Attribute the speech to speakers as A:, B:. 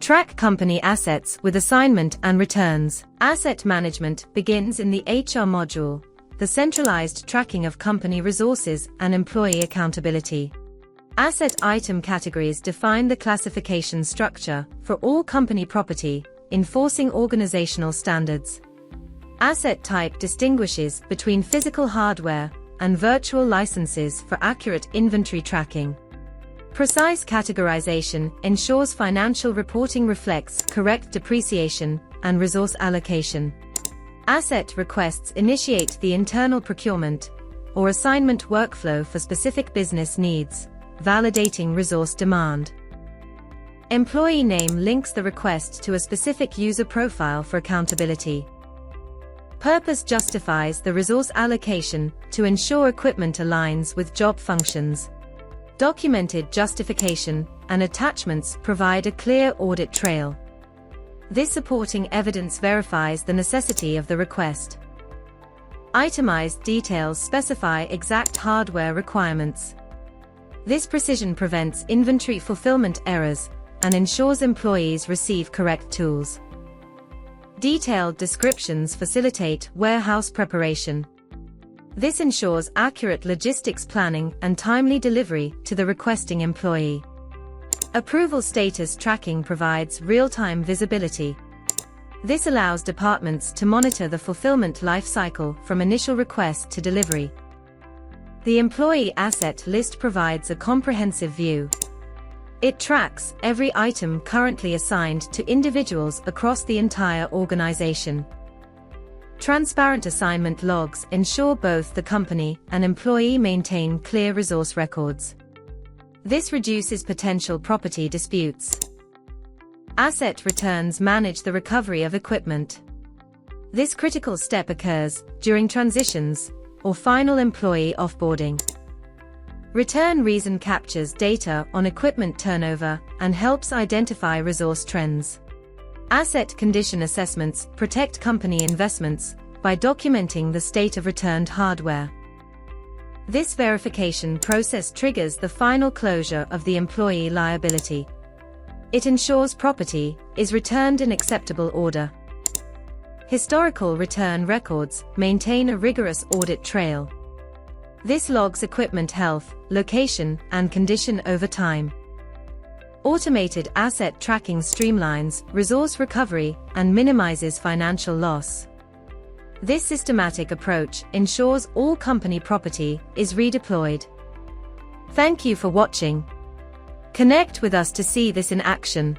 A: Track company assets with assignment and returns. Asset management begins in the HR module, the centralized tracking of company resources and employee accountability. Asset item categories define the classification structure for all company property, enforcing organizational standards. Asset type distinguishes between physical hardware and virtual licenses for accurate inventory tracking. Precise categorization ensures financial reporting reflects correct depreciation and resource allocation. Asset requests initiate the internal procurement or assignment workflow for specific business needs, validating resource demand. Employee name links the request to a specific user profile for accountability. Purpose justifies the resource allocation to ensure equipment aligns with job functions. Documented justification and attachments provide a clear audit trail. This supporting evidence verifies the necessity of the request. Itemized details specify exact hardware requirements. This precision prevents inventory fulfillment errors and ensures employees receive correct tools. Detailed descriptions facilitate warehouse preparation. This ensures accurate logistics planning and timely delivery to the requesting employee. Approval status tracking provides real-time visibility. This allows departments to monitor the fulfillment lifecycle from initial request to delivery. The employee asset list provides a comprehensive view. It tracks every item currently assigned to individuals across the entire organization. Transparent assignment logs ensure both the company and employee maintain clear resource records. This reduces potential property disputes. Asset returns manage the recovery of equipment. This critical step occurs during transitions or final employee offboarding. Return reason captures data on equipment turnover and helps identify resource trends. Asset condition assessments protect company investments by documenting the state of returned hardware. This verification process triggers the final closure of the employee liability. It ensures property is returned in acceptable order. Historical return records maintain a rigorous audit trail. This logs equipment health, location, and condition over time. Automated asset tracking streamlines resource recovery and minimizes financial loss. This systematic approach ensures all company property is redeployed. Thank you for watching. Connect with us to see this in action.